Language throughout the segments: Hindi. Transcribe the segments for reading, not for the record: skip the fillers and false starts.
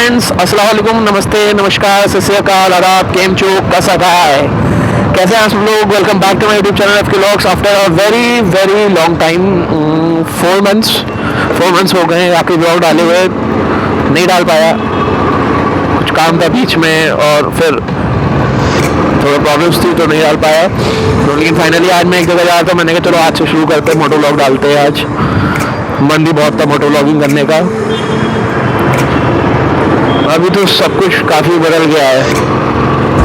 फ्रेंड्स, अस्सलाम वालेकुम, नमस्ते, नमस्कार, सत श्री अकाल, आदाब, केम चो, कैसा है, कैसे हैं आप सब लोग। Welcome back to my YouTube channel FK vlogs after a very very long time. 4 months हो गए आपके व्लॉग डाले हुए, नहीं डाल पाया, कुछ काम था बीच में और फिर थोड़ा प्रॉब्लम्स थी तो नहीं डाल पाया। तो लेकिन फाइनली आज मैं एक जगह जा रहा था, मैंने कहा चलो आज से शुरू करते हैं, मोटो व्लॉग डालते हैं। आज मन भी बहुत था मोटो व्लॉगिंग करने का। अभी तो सब कुछ काफ़ी बदल गया है।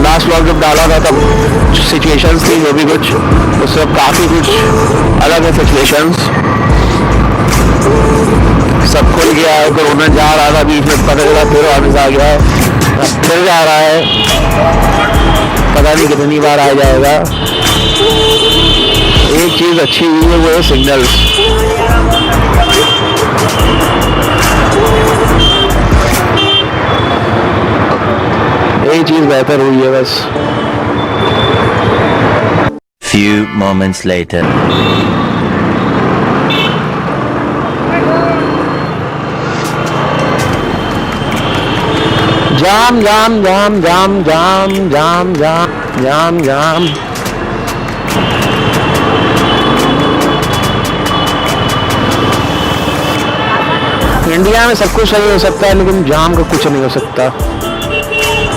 लास्ट व्लॉग जब डाला था तब सिचुएशंस थी जो भी कुछ, तो सब काफ़ी कुछ अलग है सिचुएशंस। सब खुल गया है, कोरोना जा रहा था, बीच में पता चला फिर वापस आ गया है, फिर जा रहा है, पता नहीं कितनी बार आ जाएगा। एक चीज़ अच्छी हुई है वो है सिग्नल्स। यही चीज़ बेहतर हुई है बस। Few moments later. जाम जाम जाम जाम जाम जाम जाम जाम जाम। इंडिया में सब कुछ सही हो सकता है लेकिन जाम का कुछ नहीं हो सकता।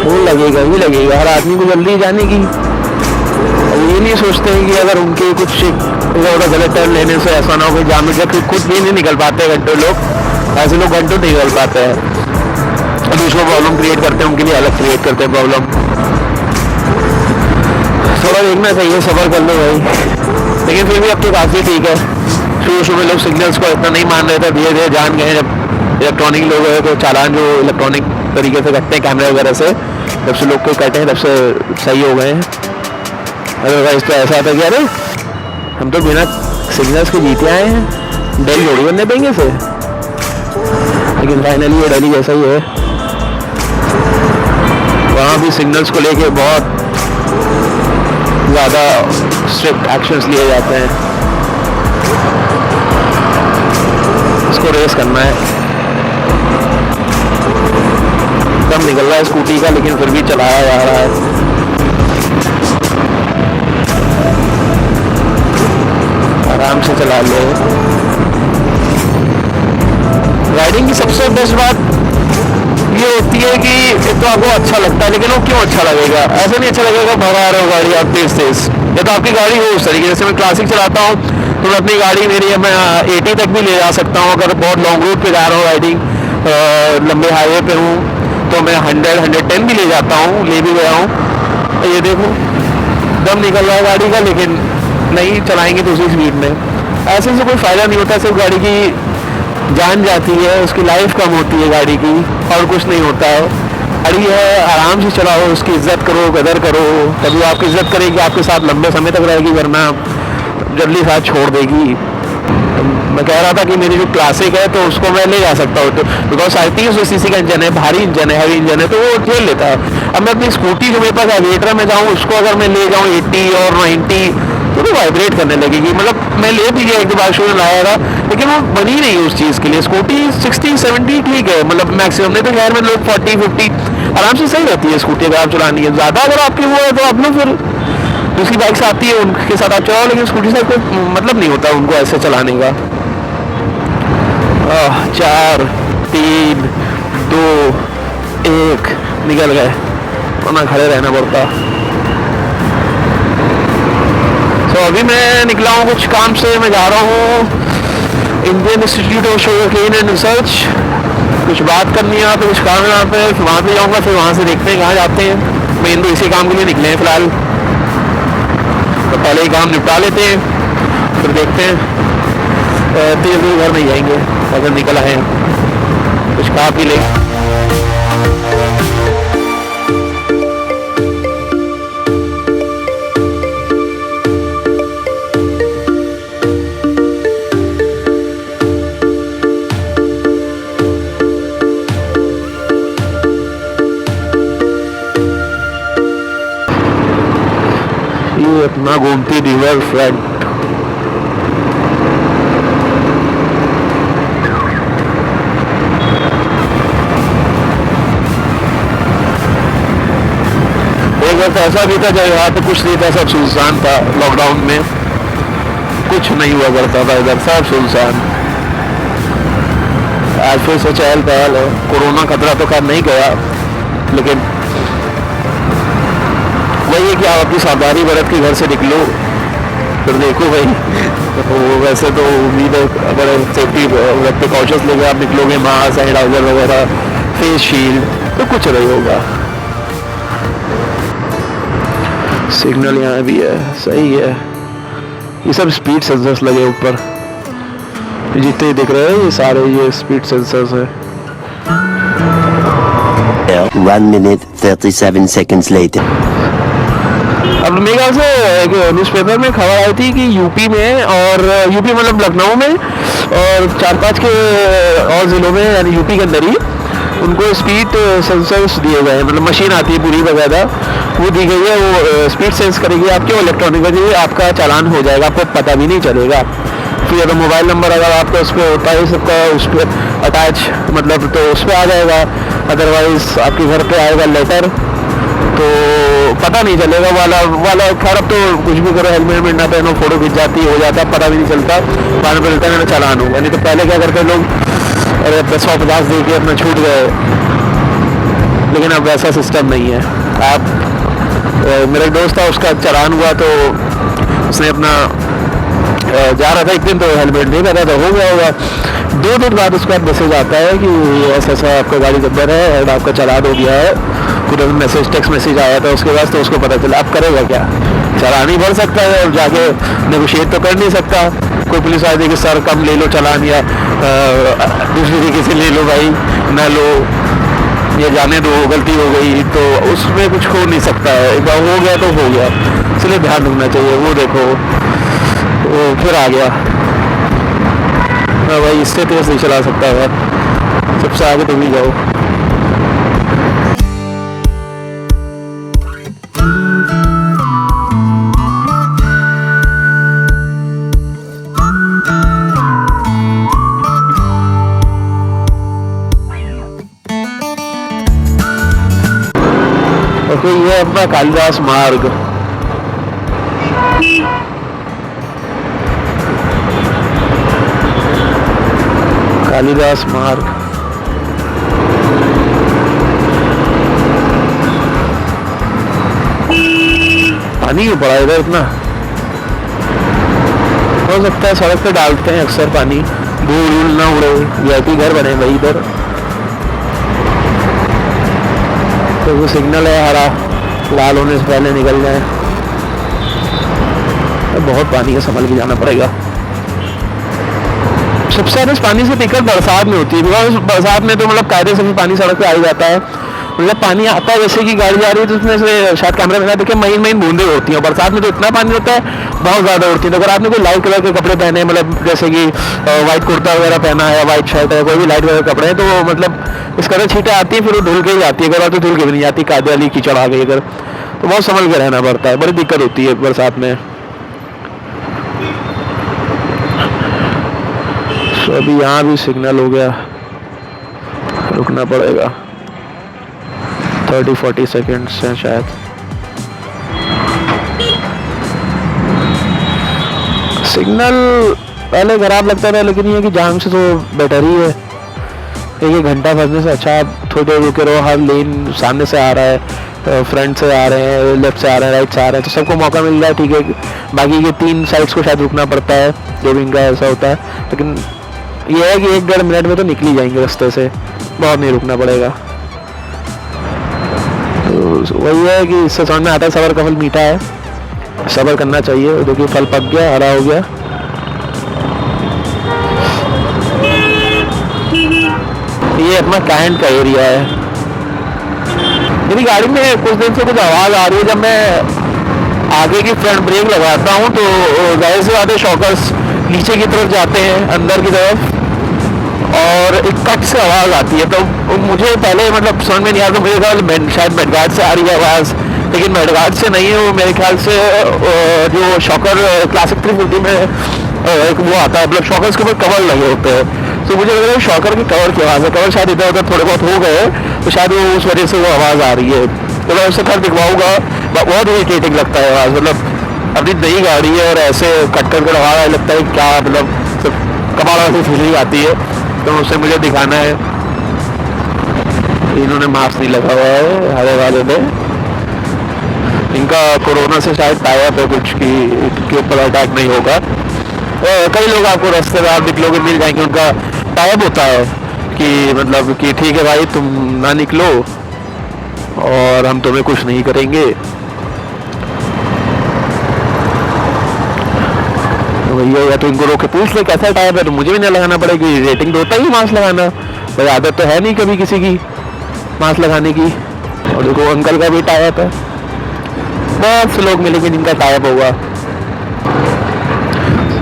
वो लगेगा ही लगेगा हर आदमी को जल्दी जाने की। ये नहीं सोचते हैं कि अगर उनके कुछ ज़्यादा गलत टर्न लेने से ऐसा ना हो कि जाम में खुद भी नहीं निकल पाते घंटों लोग, ऐसे लोग घंटों नहीं निकल पाते हैं, दूसरों प्रॉब्लम क्रिएट करते हैं, उनके लिए अलग क्रिएट करते हैं प्रॉब्लम। थोड़ा देखना चाहिए, सफ़र कर लो भाई। लेकिन फिर भी अब तो काफ़ी ठीक है। शुरू में लोग सिग्नल्स को इतना नहीं मान रहे थे, धीरे धीरे जान गए। जब इलेक्ट्रॉनिक लोग हैं तो चालान जो इलेक्ट्रॉनिक तरीके से कटते हैं कैमरे वगैरह से, जब से लोग को कटे हैं तब से सही हो गए हैं। अदरवाइज तो ऐसा था कि अरे हम तो बिना सिग्नल्स के जीते आए हैं, डेली थोड़ी बनने देंगे से। लेकिन फाइनली ये डेली जैसा ही है, वहाँ भी सिग्नल्स को लेके बहुत ज़्यादा स्ट्रिक्ट एक्शंस लिए जाते हैं। इसको रेस करना है, दम निकल रहा है स्कूटी का, लेकिन फिर भी चलाया जा रहा है। आराम से चला लो। राइडिंग की सबसे बेस्ट बात ये होती है कि तो आपको अच्छा लगता है, लेकिन वो क्यों अच्छा लगेगा? ऐसे नहीं अच्छा लगेगा भगा रहे हो गाड़ी आप तेज तेज, या तो आपकी गाड़ी हो उस तरीके। जैसे मैं क्लासिक चलाता हूँ तो मैं अपनी गाड़ी मेरी है, मैं 80 तक भी ले जा सकता हूँ। अगर बहुत लॉन्ग रूट पे जा रहा हूँ, राइडिंग लंबे हाईवे पे हूँ, तो मैं 100-110 भी ले जाता हूँ, ले भी गया हूँ। तो ये देखो दम निकल रहा है गाड़ी का, लेकिन नहीं चलाएंगे तो उसी स्पीड में। ऐसे से कोई फ़ायदा नहीं होता, सिर्फ गाड़ी की जान जाती है, उसकी लाइफ कम होती है गाड़ी की, और कुछ नहीं होता है। गाड़ी है, आराम से चलाओ, उसकी इज्जत करो, कदर करो, तभी आपकी इज्जत करेगी, आपके साथ लंबे समय तक रहेगी, वरना जल्दी साथ छोड़ देगी। मैं कह रहा था कि मेरी जो क्लासिक है तो उसको मैं ले जा सकता हूँ, तो बिकॉज 3700 का इंजन है, भारी इंजन है, हैवी इंजन है, तो वो झेल लेता है। अब मैं अपनी स्कूटी जो मेरे पास एविएटर में जाऊँ, उसको अगर मैं ले जाऊँ 80 और 90 तो वाइब्रेट करने लगेगी। मतलब मैं ले भी गया, एक दो बार शुरू में लाया था, लेकिन वो बनी नहीं उस चीज़ के लिए। स्कूटी 60-70 ठीक है, मतलब मैक्सिमम, नहीं तो खैर में लोग 40-50 आराम से सही रहती है स्कूटी अगर आप चलानी है। ज़्यादा अगर आपकी वो है तो आप ना फिर दूसरी बाइक से आती है उनके साथ आप चलाओ, लेकिन स्कूटी से कोई मतलब नहीं होता उनको ऐसे चलाने का। 4 3 2 1 निकल गए, वरना खड़े रहना पड़ता। तो अभी मैं निकला हूँ कुछ काम से, मैं जा रहा हूँ Indian institute of sugarcane and research, कुछ बात करनी है, तो कुछ काम है वहाँ पे, फिर वहाँ पे जाऊँगा, फिर वहाँ से देखते हैं कहाँ जाते हैं। मेन तो इसी काम के लिए निकले हैं फ़िलहाल, तो पहले ही काम निपटा लेते हैं, फिर देखते हैं। तेज़ घर नहीं जाएंगे, अगर निकल आए कुछ खा पी लें। ये अपना गोमती रिवर फ्रंट, इधर तो ऐसा भी था जब यहाँ पे कुछ नहीं था, सब सुनसान था। लॉकडाउन में कुछ नहीं हुआ करता था इधर, सब सुनसान। आज फिर से चहल पहल है। कोरोना खतरा तो खैर नहीं गया, लेकिन वही है कि आप अपनी सावधानी बरत के घर से निकलो, फिर देखो भाई। तो वैसे तो उम्मीद है अगर सेफ्टी प्रिकॉशंस लेकर आप निकलोगे, मास्क, सैनिटाइजर वगैरह, फेस शील्ड, तो कुछ नहीं होगा। सिग्नल यहाँ भी है, सही है। ये सब स्पीड सेंसर्स लगे ऊपर, जितने दिख रहे हैं ये सारे ये स्पीड सेंसर्स है। 1 minute 37 seconds later. अब मेरे ख्याल से एक न्यूज़पेपर में खबर आई थी कि यूपी में, और यूपी मतलब लखनऊ में और 4-5 के और ज़िलों में, यानी यूपी के अंदर ही उनको स्पीड सेंसर्स दिए गए हैं। मतलब मशीन आती है पूरी बकायदा, वो दी गई है, वो स्पीड सेंस करेगी आपके, इलेक्ट्रॉनिकली आपका चालान हो जाएगा, आपको पता भी नहीं चलेगा। फिर अगर मोबाइल नंबर अगर आपका उस पर होता है सबका, उस पर अटैच, मतलब तो उस पर आ जाएगा। अदरवाइज आपके घर पे आएगा लेटर, तो पता नहीं चलेगा वाला खैर अब तो कुछ भी करो, हेलमेट में ना पहनो, फोटो खिंच जाती हो जाता है, पता भी नहीं चलता, बाद में चलता है चालान होगा। नहीं तो पहले क्या करते लोग, अरे 150 दे के अपना छूट गए, लेकिन अब वैसा सिस्टम नहीं है। आप मेरा एक दोस्त था, उसका चालान हुआ तो उसने अपना जा रहा था एक दिन, तो हेलमेट नहीं पहना था, हो गया होगा 2 दिन बाद उसके बाद मैसेज आता है कि ऐसा ऐसा आपका गाड़ी के अंदर है और आपका चालान हो गया है। खुद मैसेज, टेक्स्ट मैसेज आया था उसके बाद, तो उसको पता चला। अब करेगा क्या, चालान ही भर सकता है और जाके नेगोशिएट तो कर नहीं सकता। कोई पुलिस वाले कि सर कम ले लो चालान, या दूसरी तरीके से ले लो भाई, ना लो, ये जाने दो, गलती हो गई, तो उसमें कुछ हो नहीं सकता है। एक बार हो गया तो हो गया, इसलिए ध्यान रखना चाहिए। वो देखो वो फिर आ गया, हाँ भाई इससे तेज नहीं चला सकता है, सबसे आगे तुम ही जाओ। ओके, ये अपना कालिदास मार्ग, कालिदास मार्ग। पानी क्यों पड़ा इधर इतना? हो सकता है सड़क पे डालते हैं अक्सर पानी, धूल वूल ना उड़े, वीआईपी घर बने भाई इधर। तो वो सिग्नल है हरा, लाल होने से पहले निकल जाए। बहुत पानी है, संभल के जाना पड़ेगा। सबसे ज़्यादा इस पानी से दिक्कत बरसात में होती है, बिकॉज बरसात में तो मतलब कायदे से भी पानी सड़क पे आ ही जाता है। मतलब पानी आता है, जैसे कि गाड़ी जा रही है तो उसमें से शायद कैमरे में ना देखे, महीन बूंदे होती हैं। बरसात में तो इतना पानी होता है, बहुत ज़्यादा होती है। तो अगर आपने कोई लाइट कलर के कपड़े पहने, मतलब जैसे कि वाइट कुर्ता वगैरह पहना है, वाइट शर्ट है, कोई भी लाइट कलर के कपड़े हैं, तो मतलब इस कदर छींटें आती है, फिर वो धुल के ही जाती है। अगर तो धुल के भी नहीं जाती, कायदे वाली कीचड़ आ गई अगर, तो बहुत संभल के रहना पड़ता है, बड़ी दिक्कत होती है बरसात में। तो अभी यहाँ भी सिग्नल हो गया, रुकना पड़ेगा, 30-40 सेकेंड्स हैं शायद। सिग्नल पहले खराब लगता था, लेकिन ये कि जाम से तो बेटर ही है। एक घंटा फंसने से अच्छा आप थोड़ी देर रुके रहो, हर लेन सामने से आ रहा है, फ्रंट से आ रहे हैं, लेफ्ट से आ रहे हैं, राइट से आ रहे हैं, तो सबको मौका मिल रहा है, ठीक है। बाकी के 3 साइड्स को शायद रुकना पड़ता है, जो भी इनका ऐसा होता है, लेकिन ये है कि 1-1.5 मिनट में तो निकल ही जाएंगे रास्ते से, बहुत नहीं रुकना पड़ेगा। तो वही है कि इससे समझ में आता है सब्र का फल मीठा है, सब्र करना चाहिए। देखिए फल पक गया, हरा हो गया। ये अपना कैंट का एरिया है। मेरी गाड़ी में कुछ दिन से कुछ आवाज़ आ रही है, जब मैं आगे की फ्रंट ब्रेक लगाता हूँ तो जाहिर से ज़्यादा शॉकर्स नीचे की तरफ जाते हैं, अंदर की तरफ, और एक कट से आवाज़ आती है। तो मुझे पहले मतलब समझ में नहीं आता, मुझे ख्याल शायद मेडगार्ड से आ रही है आवाज़, लेकिन मेडगार्ड से नहीं है वो, मेरे ख्याल से जो शॉकर क्लासिक 350 में एक वो आता है, मतलब शॉकर्स के ऊपर कवर लगे होते हैं, तो मुझे लग रहा है शॉकर के कवर की आवाज़ है। कवर शायद इधर उधर थोड़े बहुत हो गए, तो शायद वो उस वजह से वो आवाज़ आ रही है। तो मैं उससे खैर दिखवाऊँगा बहुत इरिटेटिंग लगता है आवाज़, मतलब अपनी नई गाड़ी है और ऐसे कट कर आवाज़ लगता है क्या, मतलब सिर्फ कमाल वाली फीलिंग आती है। तो उससे मुझे दिखाना है। इन्होंने मास्क नहीं लगा हुआ है हरे वाले ने, इनका कोरोना से शायद टाइप है कुछ की इनके ऊपर अटैक नहीं होगा। कई लोग आपको रास्ते में आप निकलोगे मिल जाएंगे, उनका टाइप होता है कि मतलब कि ठीक है भाई तुम ना निकलो और हम तुम्हें कुछ नहीं करेंगे। तो भैया या तो इनको रोक के पूछ ले कैसा टाइप है, तो मुझे भी नहीं लगाना पड़ेगी, रेटिंग तो होता ही मास्क लगाना, भाई आदत तो है नहीं कभी किसी की मास्क लगाने की। और देखो अंकल का भी टाइप है, बहुत से लोग मिलेंगे जिनका टाइप होगा।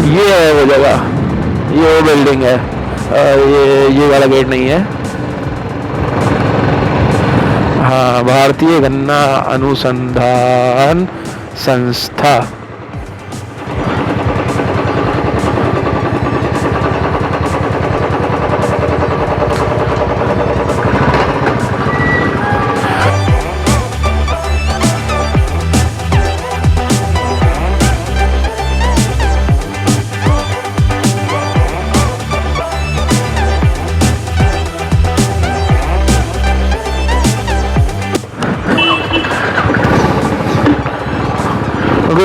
ये है वो जगह, ये वो बिल्डिंग है, ये वाला गेट नहीं है। हाँ, भारतीय गन्ना अनुसंधान संस्था।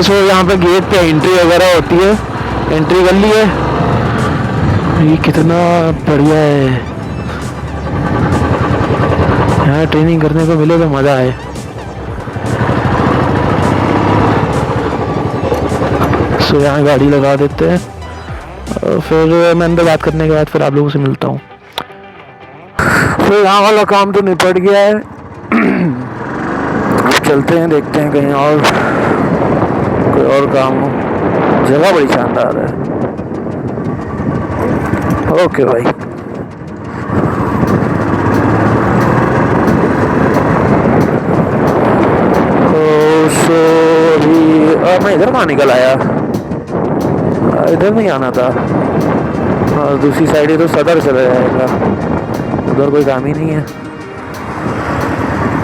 सो यहाँ पे गेट पे एंट्री वगैरह होती है, एंट्री कर ली है। ये कितना बढ़िया है, यहाँ ट्रेनिंग करने को मिले तो मज़ा आए। सो यहाँ गाड़ी लगा देते हैं और फिर मैं अंदर बात करने के बाद फिर आप लोगों से मिलता हूँ। फिर यहाँ वाला काम तो निपट गया है, चलते हैं देखते हैं कहीं और कोई और काम हो। जगह बड़ी शानदार है। ओके भाई, मैं इधर कहाँ निकल आया, इधर नहीं आना था। दूसरी साइड ही तो सदर चला जाएगा, उधर कोई काम ही नहीं है।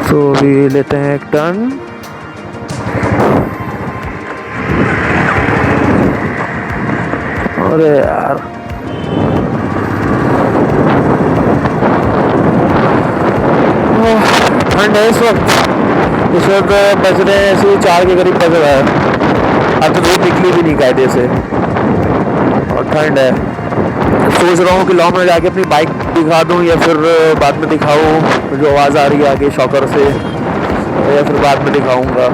तो अभी लेते हैं एक टर्न। अरे यार ठंड है इस वक्त बज रहे हैं ऐसे 4 के करीब बज रहा है। अब तो धूप निकली भी नहीं कायदे से और ठंड है। सोच रहा हूँ कि लॉ में जाके अपनी बाइक दिखा दूँ या फिर बाद में दिखाऊँ, जो आवाज़ आ रही है आगे शॉकर से, या फिर बाद में दिखाऊँगा।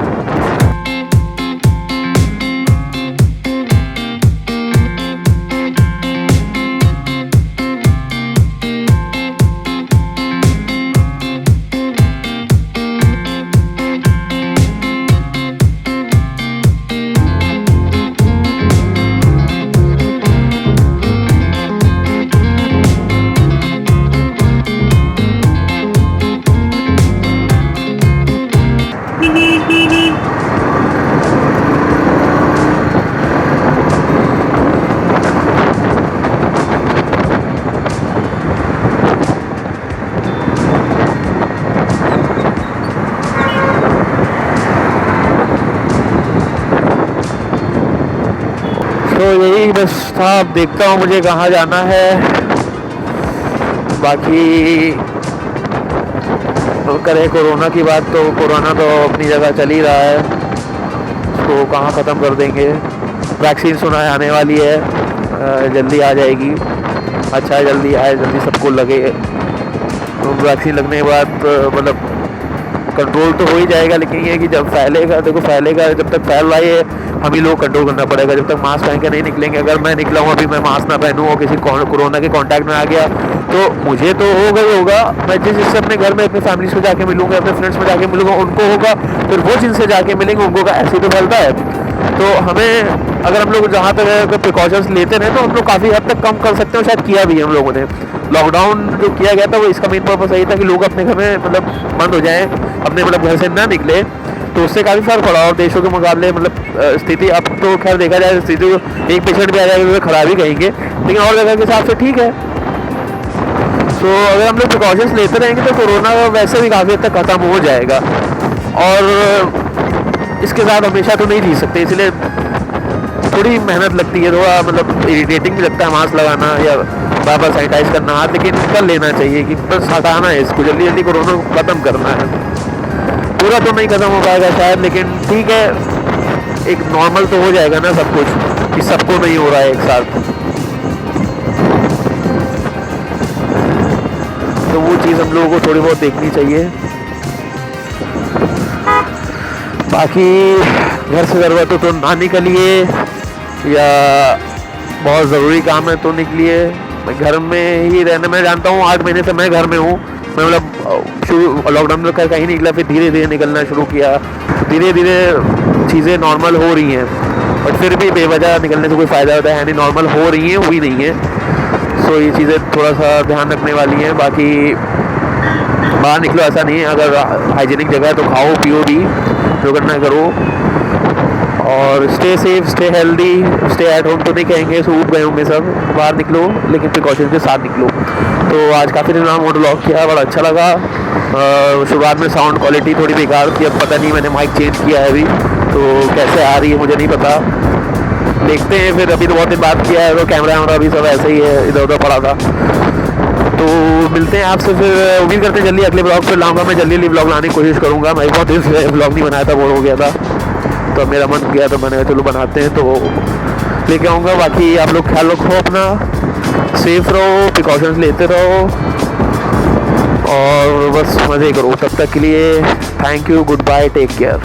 तो यही बस था, अब देखता हूँ मुझे कहाँ जाना है। बाकी तो करें कोरोना की बात, तो कोरोना तो अपनी जगह चल ही रहा है, उसको कहाँ ख़त्म कर देंगे। वैक्सीन सुना है आने वाली है, जल्दी आ जाएगी। अच्छा है जल्दी आए, जल्दी सबको लगे। तो वैक्सीन लगने के बाद मतलब कंट्रोल तो हो ही जाएगा, लेकिन ये कि जब फैलेगा, देखो फैलेगा, जब तक फैल रहा है हम ही लोग कंट्रोल करना पड़ेगा। जब तक मास्क पहन के नहीं निकलेंगे, अगर मैं निकला हूँ अभी मैं मास्क ना पहनूँ और किसी कोरोना के कांटेक्ट में आ गया तो मुझे तो होगा ही होगा। मैं जिससे अपने घर में अपने फैमिली से जाके मिलूंगा, अपने फ्रेंड्स में जाके मिलूंगा, उनको होगा, फिर वो जिनसे जाके मिलेंगे उनको होगा। ऐसे तो फैलता है। तो हमें अगर हम लोग जहाँ तक प्रिकॉशंस लेते रहे तो हम लोग काफ़ी हद तक कम कर सकते हैं। शायद किया भी है हम लोगों ने। लॉकडाउन जो किया गया था वो इसका मेन पर्पस यही था कि लोग अपने घर में मतलब बंद हो जाएं, अपने मतलब घर से ना निकले, तो उससे काफ़ी फर्क पड़ा। और देशों के मुकाबले मतलब स्थिति अब तो खैर देखा जाए स्थिति एक पेशेंट भी आ जाएगा तो खराब ही कहेंगे, लेकिन और जगह के हिसाब से ठीक है। तो अगर हम लोग प्रिकॉशंस लेते रहेंगे तो कोरोना वैसे भी काफ़ी हद तक ख़त्म हो जाएगा। और इसके साथ हमेशा तो नहीं जी सकते, इसलिए थोड़ी मेहनत लगती है, थोड़ा मतलब इरिटेटिंग भी लगता है मास्क लगाना या बार बार सैनिटाइज करना हाथ, लेकिन कर लेना चाहिए कि बस हटाना है इसको, जल्दी जल्दी कोरोना को ख़त्म करना है। पूरा तो नहीं ख़त्म हो पाएगा शायद, लेकिन ठीक है, एक नॉर्मल तो हो जाएगा ना सब कुछ, कि सबको नहीं हो रहा है एक साथ। तो वो चीज़ हम लोगों को थोड़ी बहुत देखनी चाहिए। बाकी घर से ज़रूरत हो तो ना निकलिए, या बहुत ज़रूरी काम है तो निकलिए। मैं घर में ही रहना, मैं जानता हूँ 8 महीने से मैं घर में हूँ। मैं मतलब शुरू लॉकडाउन में कहीं नहीं निकला, फिर धीरे धीरे निकलना शुरू किया, धीरे धीरे चीज़ें नॉर्मल हो रही हैं, बट फिर भी बेवजह निकलने से कोई फ़ायदा होता है नहीं, नॉर्मल हो रही हैं, हुई नहीं है। सो ये चीज़ें थोड़ा सा ध्यान रखने वाली हैं। बाकी बाहर निकलो ऐसा नहीं है, अगर हाइजीनिक जगह है तो खाओ पियो भी, जो करना करो, और stay safe, stay healthy, stay at home तो नहीं कहेंगे, सूख गए होंगे सब, बाहर निकलो लेकिन प्रिकॉशन के साथ निकलो। तो आज काफ़ी दिन में मोनोलॉग किया, बड़ा अच्छा लगा। शुरुआत में साउंड क्वालिटी थोड़ी बेकार थी, अब पता नहीं, मैंने माइक चेंज किया है अभी, तो कैसे आ रही है मुझे नहीं पता, देखते हैं फिर। अभी तो बहुत दिन बाद किया है, तो कैमरा वैमरा अभी सब ऐसे ही है, इधर उधर पड़ा था। तो मिलते हैं आपसे फिर, उम्मीद करते हैं जल्दी अगले ब्लॉग फिर लाऊंगा। मैं जल्दी ब्लॉग लाने की कोशिश करूँगा, मैं बहुत दिन से ब्लॉग नहीं बनाया था, बोर हो गया था, तो मेरा मन किया तो मैंने चलो बनाते हैं, तो लेके आऊँगा। बाकी आप लोग ख्याल रखो अपना, सेफ रहो, प्रिकॉशंस लेते रहो, और बस मज़े करो। तब तक के लिए thank you, goodbye, take care.